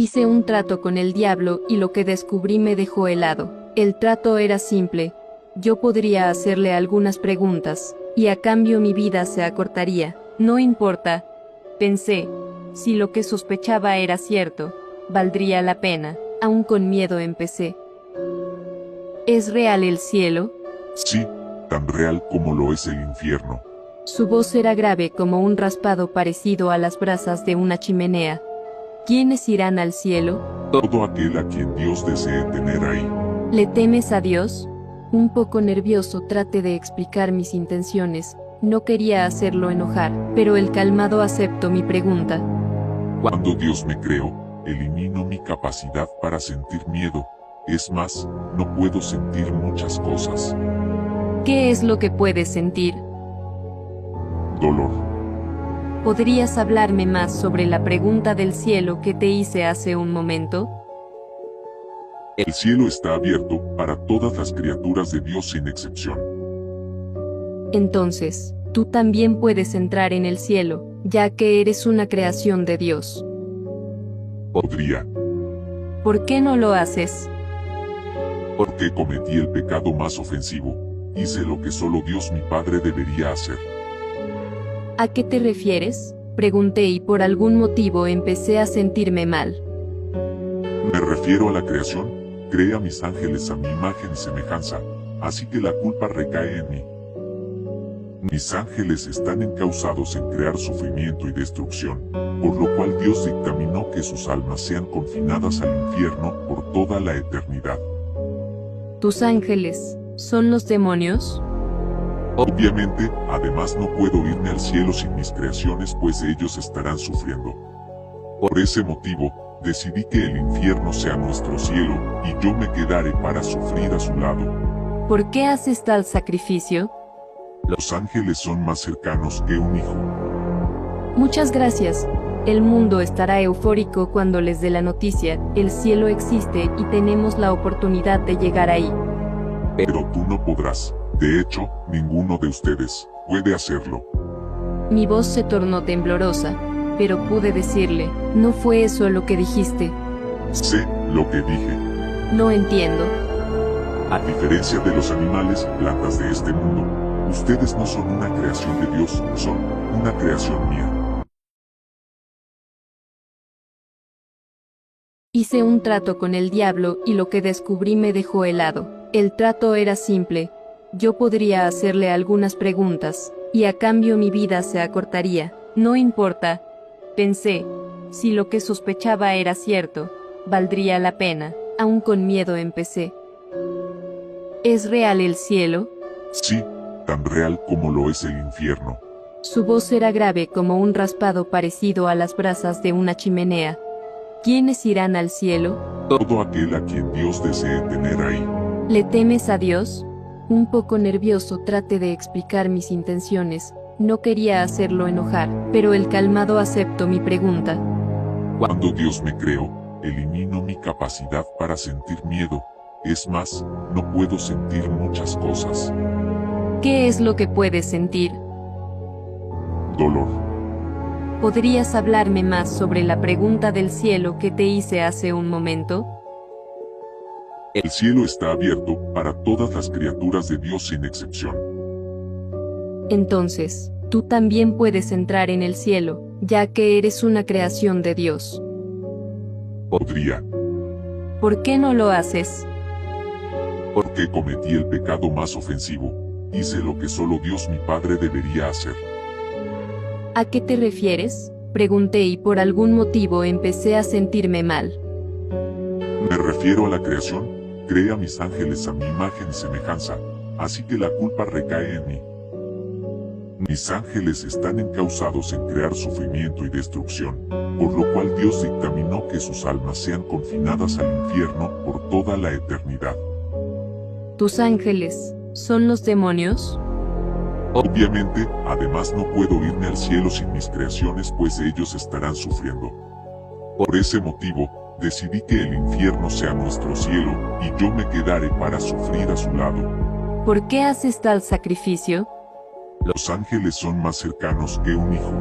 Hice un trato con el diablo y lo que descubrí me dejó helado. El trato era simple. Yo podría hacerle algunas preguntas, y a cambio mi vida se acortaría. No importa, pensé, si lo que sospechaba era cierto, valdría la pena. Aún con miedo empecé. ¿Es real el cielo? Sí, tan real como lo es el infierno. Su voz era grave como un raspado parecido a las brasas de una chimenea. ¿Quiénes irán al cielo? Todo aquel a quien Dios desee tener ahí. ¿Le temes a Dios? Un poco nervioso traté de explicar mis intenciones. No quería hacerlo enojar, pero el calmado aceptó mi pregunta. Cuando Dios me creó, eliminó mi capacidad para sentir miedo. Es más, no puedo sentir muchas cosas. ¿Qué es lo que puedes sentir? Dolor. ¿Podrías hablarme más sobre la pregunta del cielo que te hice hace un momento? El cielo está abierto para todas las criaturas de Dios sin excepción. Entonces, tú también puedes entrar en el cielo, ya que eres una creación de Dios. Podría, ¿Por qué no lo haces? porque cometí el pecado más ofensivo. Hice lo que solo Dios mi Padre debería hacer. ¿A qué te refieres? Pregunté y por algún motivo empecé a sentirme mal. Me refiero a la creación. Creé a mis ángeles a mi imagen y semejanza, así que la culpa recae en mí. Mis ángeles están encausados en crear sufrimiento y destrucción, por lo cual Dios dictaminó que sus almas sean confinadas al infierno por toda la eternidad. ¿Tus ángeles son los demonios? Obviamente, además no puedo irme al cielo sin mis creaciones, pues ellos estarán sufriendo. Por ese motivo, decidí que el infierno sea nuestro cielo, y yo me quedaré para sufrir a su lado. ¿Por qué haces tal sacrificio? Los ángeles son más cercanos que un hijo. Muchas gracias. El mundo estará eufórico cuando les dé la noticia. El cielo existe y tenemos la oportunidad de llegar ahí. Pero tú no podrás. De hecho, ninguno de ustedes puede hacerlo. Mi voz se tornó temblorosa, pero pude decirle, no fue eso lo que dijiste. Sé lo que dije. No entiendo. A diferencia de los animales y plantas de este mundo, ustedes no son una creación de Dios, son una creación mía. Hice un trato con el diablo y lo que descubrí me dejó helado. El trato era simple. Yo podría hacerle algunas preguntas, y a cambio mi vida se acortaría. No importa, pensé, si lo que sospechaba era cierto, valdría la pena. Aún con miedo empecé. ¿Es real el cielo? Sí, tan real como lo es el infierno. Su voz era grave como un raspado parecido a las brasas de una chimenea. ¿Quiénes irán al cielo? Todo aquel a quien Dios desee tener ahí. ¿Le temes a Dios? Un poco nervioso traté de explicar mis intenciones. No quería hacerlo enojar, pero el calmado aceptó mi pregunta. Cuando Dios me creó, eliminó mi capacidad para sentir miedo. Es más, no puedo sentir muchas cosas. ¿Qué es lo que puedes sentir? Dolor. ¿Podrías hablarme más sobre la pregunta del cielo que te hice hace un momento? El cielo está abierto para todas las criaturas de Dios sin excepción. Entonces, tú también puedes entrar en el cielo, ya que eres una creación de Dios. Podría, ¿Por qué no lo haces? porque cometí el pecado más ofensivo. Hice lo que solo Dios mi Padre debería hacer. ¿A qué te refieres? Pregunté y por algún motivo empecé a sentirme mal. Me refiero a la creación. Creé a mis ángeles a mi imagen y semejanza, así que la culpa recae en mí. Mis ángeles están encausados en crear sufrimiento y destrucción, por lo cual Dios dictaminó que sus almas sean confinadas al infierno por toda la eternidad. ¿Tus ángeles son los demonios? Obviamente, además no puedo irme al cielo sin mis creaciones, pues ellos estarán sufriendo. Por ese motivo, decidí que el infierno sea nuestro cielo, y yo me quedaré para sufrir a su lado. ¿Por qué haces tal sacrificio? Los ángeles son más cercanos que un hijo.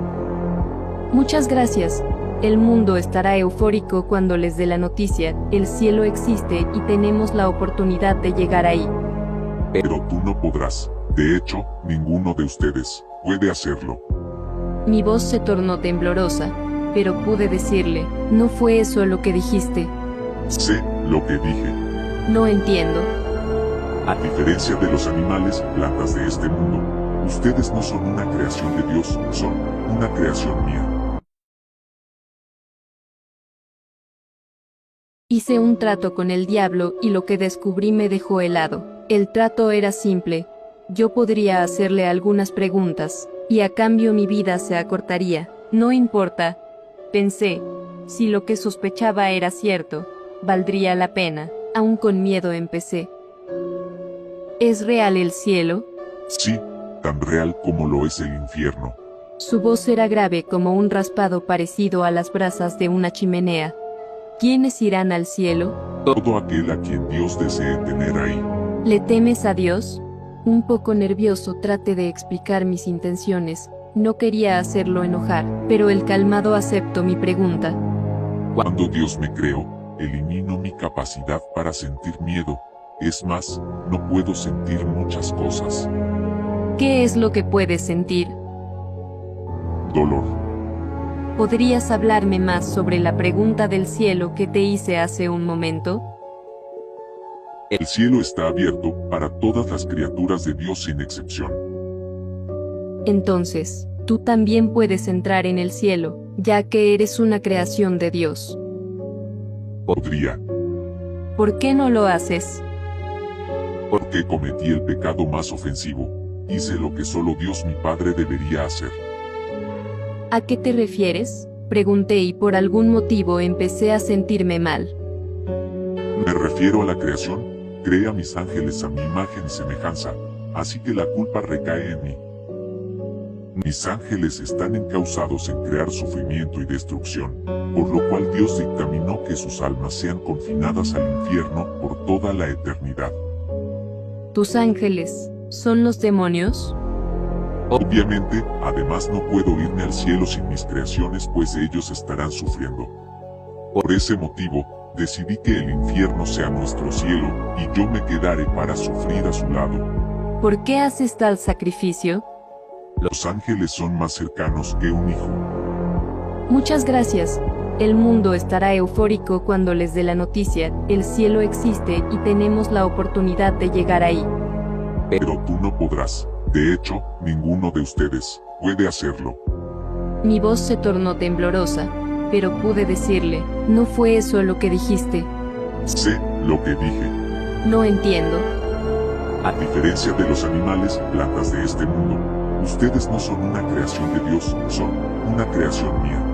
Muchas gracias. El mundo estará eufórico cuando les dé la noticia, el cielo existe y tenemos la oportunidad de llegar ahí. Pero tú no podrás. De hecho, ninguno de ustedes puede hacerlo. Mi voz se tornó temblorosa, pero pude decirle, no fue eso lo que dijiste. Sé lo que dije. No entiendo. A diferencia de los animales, plantas de este mundo, ustedes no son una creación de Dios, son una creación mía. Hice un trato con el diablo y lo que descubrí me dejó helado. El trato era simple. Yo podría hacerle algunas preguntas, y a cambio mi vida se acortaría. No importa. Pensé, si lo que sospechaba era cierto, valdría la pena. Aún con miedo empecé. ¿Es real el cielo? Sí, tan real como lo es el infierno. Su voz era grave como un raspado parecido a las brasas de una chimenea. ¿Quiénes irán al cielo? Todo aquel a quien Dios desee tener ahí. ¿Le temes a Dios? Un poco nervioso traté de explicar mis intenciones. No quería hacerlo enojar, pero el calmado aceptó mi pregunta. Cuando Dios me creó, eliminó mi capacidad para sentir miedo. Es más, no puedo sentir muchas cosas. ¿Qué es lo que puedes sentir? Dolor. ¿Podrías hablarme más sobre la pregunta del cielo que te hice hace un momento? El cielo está abierto para todas las criaturas de Dios sin excepción. Entonces, tú también puedes entrar en el cielo, ya que eres una creación de Dios. Podría, ¿Por qué no lo haces? porque cometí el pecado más ofensivo. Hice lo que solo Dios mi Padre debería hacer. ¿A qué te refieres? Pregunté y por algún motivo empecé a sentirme mal. Me refiero a la creación. Creé a mis ángeles a mi imagen y semejanza, así que la culpa recae en mí. Mis ángeles están encausados en crear sufrimiento y destrucción, por lo cual Dios dictaminó que sus almas sean confinadas al infierno por toda la eternidad. ¿Tus ángeles son los demonios? Obviamente, además no puedo irme al cielo sin mis creaciones, pues ellos estarán sufriendo. Por ese motivo, decidí que el infierno sea nuestro cielo, y yo me quedaré para sufrir a su lado. ¿Por qué haces tal sacrificio? Los ángeles son más cercanos que un hijo. Muchas gracias. El mundo estará eufórico cuando les dé la noticia, el cielo existe y tenemos la oportunidad de llegar ahí. Pero tú no podrás. De hecho, ninguno de ustedes puede hacerlo. Mi voz se tornó temblorosa, pero pude decirle, no fue eso lo que dijiste. Sé lo que dije. No entiendo. A diferencia de los animales, plantas de este mundo, ustedes no son una creación de Dios, son una creación mía.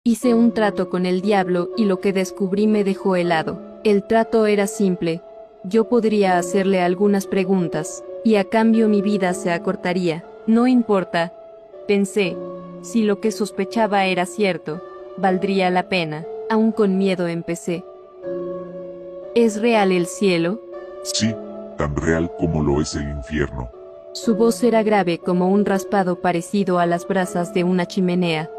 Hice un trato con el diablo y lo que descubrí me dejó helado. El trato era simple. Yo podría hacerle algunas preguntas, y a cambio mi vida se acortaría. No importa. Pensé, si lo que sospechaba era cierto, valdría la pena. Aún con miedo empecé. ¿Es real el cielo? Sí, tan real como lo es el infierno. Su voz era grave como un raspado parecido a las brasas de una chimenea.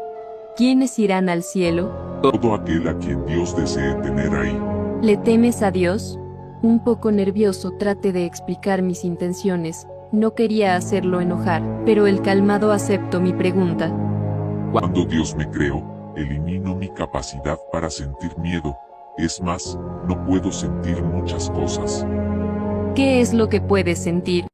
¿Quiénes irán al cielo? Todo aquel a quien Dios desee tener ahí. ¿Le temes a Dios? Un poco nervioso traté de explicar mis intenciones. No quería hacerlo enojar, pero el calmado aceptó mi pregunta. Cuando Dios me creó, eliminó mi capacidad para sentir miedo. Es más, no puedo sentir muchas cosas. ¿Qué es lo que puedes sentir?